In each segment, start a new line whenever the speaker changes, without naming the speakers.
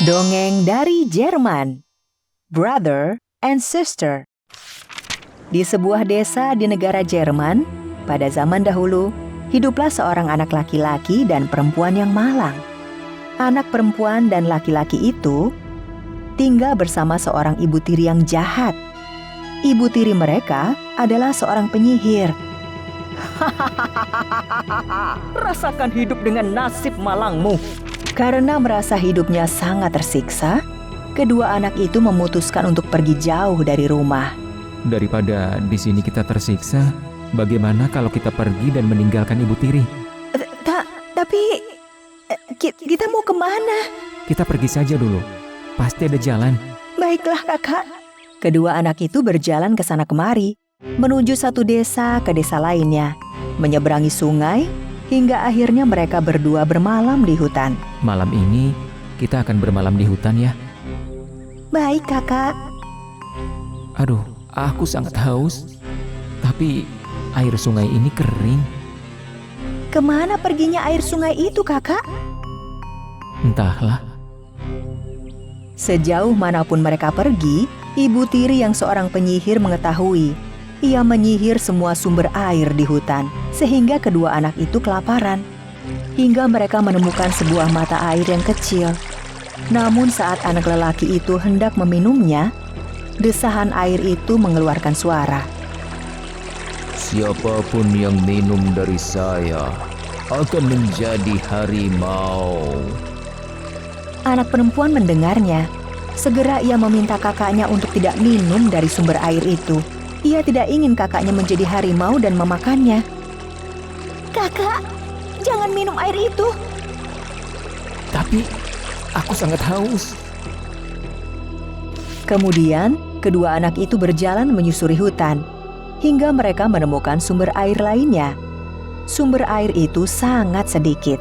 Dongeng dari Jerman, Brother and Sister. Di sebuah desa di negara Jerman, pada zaman dahulu, hiduplah seorang anak laki-laki dan perempuan yang malang. Anak perempuan dan laki-laki itu tinggal bersama seorang ibu tiri yang jahat. Ibu tiri mereka adalah seorang penyihir. Rasakan hidup dengan nasib malangmu. Karena merasa hidupnya sangat tersiksa, kedua anak itu memutuskan untuk pergi jauh dari rumah.
Daripada di sini kita tersiksa, bagaimana kalau kita pergi dan meninggalkan ibu tiri?
Tapi kita mau kemana?
Kita pergi saja dulu. Pasti ada jalan.
Baiklah kakak. Kedua anak itu berjalan ke sana kemari, menuju satu desa ke desa lainnya, menyeberangi sungai, hingga akhirnya mereka berdua bermalam di hutan.
Malam ini kita akan bermalam di hutan ya.
Baik kakak.
Aduh, aku sangat haus. Tapi air sungai ini kering.
Kemana perginya air sungai itu kakak?
Entahlah.
Sejauh manapun mereka pergi, ibu tiri yang seorang penyihir mengetahui. Ia menyihir semua sumber air di hutan, sehingga kedua anak itu kelaparan. Hingga mereka menemukan sebuah mata air yang kecil. Namun saat anak lelaki itu hendak meminumnya, desahan air itu mengeluarkan suara.
Siapapun yang minum dari saya akan menjadi harimau.
Anak perempuan mendengarnya. Segera ia meminta kakaknya untuk tidak minum dari sumber air itu. Ia tidak ingin kakaknya menjadi harimau dan memakannya. Kakak, jangan minum air itu.
Tapi aku sangat haus.
Kemudian, kedua anak itu berjalan menyusuri hutan, hingga mereka menemukan sumber air lainnya. Sumber air itu sangat sedikit,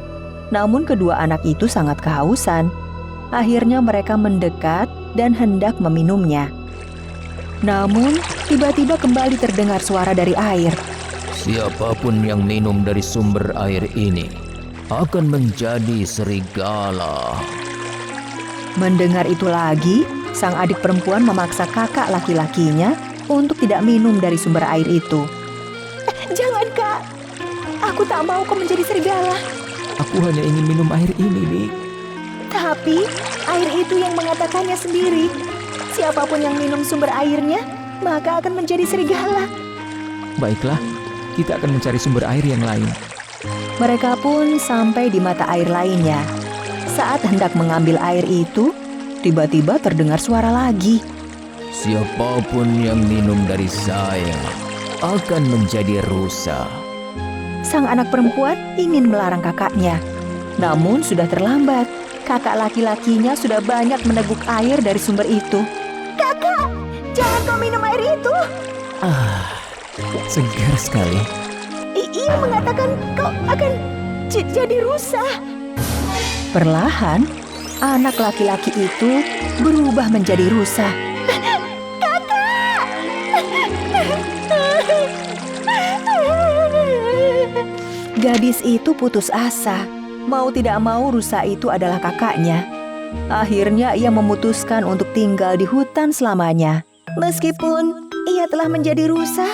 namun kedua anak itu sangat kehausan. Akhirnya mereka mendekat dan hendak meminumnya. Namun, tiba-tiba kembali terdengar suara dari air.
Siapapun yang minum dari sumber air ini akan menjadi serigala.
Mendengar itu lagi, sang adik perempuan memaksa kakak laki-lakinya untuk tidak minum dari sumber air itu. Jangan kak, aku tak mau kau menjadi serigala.
Aku hanya ingin minum air ini, Dik.
Tapi, air itu yang mengatakannya sendiri. Siapapun yang minum sumber airnya, maka akan menjadi serigala.
Baiklah, kita akan mencari sumber air yang lain.
Mereka pun sampai di mata air lainnya. Saat hendak mengambil air itu, tiba-tiba terdengar suara lagi.
Siapapun yang minum dari saya akan menjadi rusa.
Sang anak perempuan ingin melarang kakaknya. Namun sudah terlambat. Kakak laki-lakinya sudah banyak meneguk air dari sumber itu. Kakak, jangan kau minum air itu.
Segar sekali.
Ia mengatakan kau akan jadi rusa. Perlahan, anak laki-laki itu berubah menjadi rusa. Kakak! Gadis itu putus asa. Mau tidak mau rusa itu adalah kakaknya. Akhirnya ia memutuskan untuk tinggal di hutan selamanya. Meskipun ia telah menjadi rusa,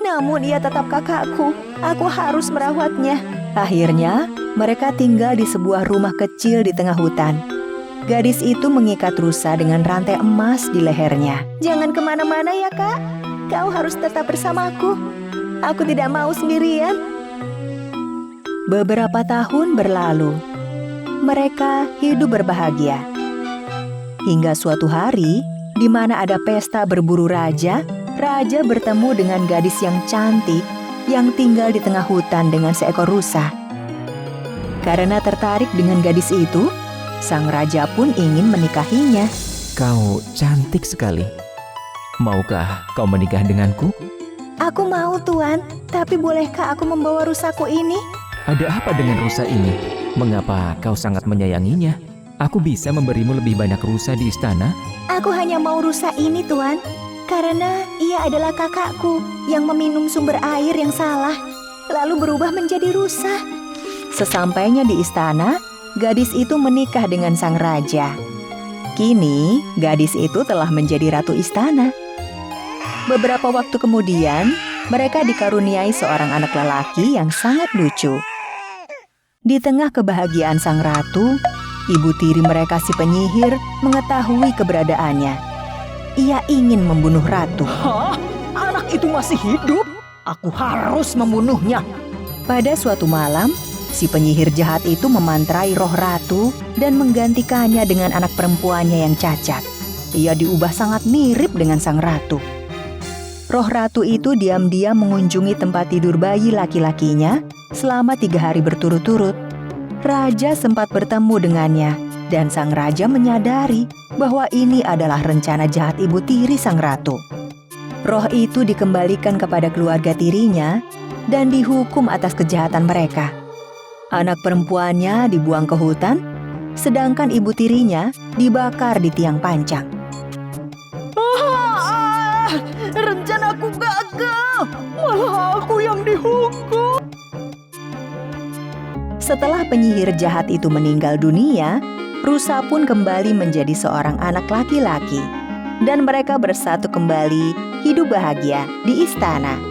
namun ia tetap kakakku. Aku harus merawatnya. Akhirnya, mereka tinggal di sebuah rumah kecil di tengah hutan. Gadis itu mengikat rusa dengan rantai emas di lehernya. Jangan kemana-mana ya kak. Kau harus tetap bersamaku. Aku tidak mau sendirian. Beberapa tahun berlalu. Mereka hidup berbahagia. Hingga suatu hari, di mana ada pesta berburu raja, raja bertemu dengan gadis yang cantik yang tinggal di tengah hutan dengan seekor rusa. Karena tertarik dengan gadis itu, sang raja pun ingin menikahinya.
Kau cantik sekali. Maukah kau menikah denganku?
Aku mau tuan, tapi bolehkah aku membawa rusaku ini?
Ada apa dengan rusa ini? Mengapa kau sangat menyayanginya? Aku bisa memberimu lebih banyak rusa di istana?
Aku hanya mau rusa ini tuan, karena ia adalah kakakku yang meminum sumber air yang salah, lalu berubah menjadi rusa. Sesampainya di istana, gadis itu menikah dengan sang raja. Kini, gadis itu telah menjadi ratu istana. Beberapa waktu kemudian, mereka dikaruniai seorang anak lelaki yang sangat lucu. Di tengah kebahagiaan sang ratu, ibu tiri mereka si penyihir mengetahui keberadaannya. Ia ingin membunuh ratu.
Hah? Anak itu masih hidup? Aku harus membunuhnya.
Pada suatu malam, si penyihir jahat itu memantrai roh ratu dan menggantikannya dengan anak perempuannya yang cacat. Ia diubah sangat mirip dengan sang ratu. Roh ratu itu diam-diam mengunjungi tempat tidur bayi laki-lakinya selama 3 hari berturut-turut. Raja sempat bertemu dengannya, dan sang raja menyadari bahwa ini adalah rencana jahat ibu tiri sang ratu. Roh itu dikembalikan kepada keluarga tirinya dan dihukum atas kejahatan mereka. Anak perempuannya dibuang ke hutan, sedangkan ibu tirinya dibakar di tiang pancang.
Rencanaku gagal, malah aku yang dihukum.
Setelah penyihir jahat itu meninggal dunia, Rusa pun kembali menjadi seorang anak laki-laki. Dan mereka bersatu kembali hidup bahagia di istana.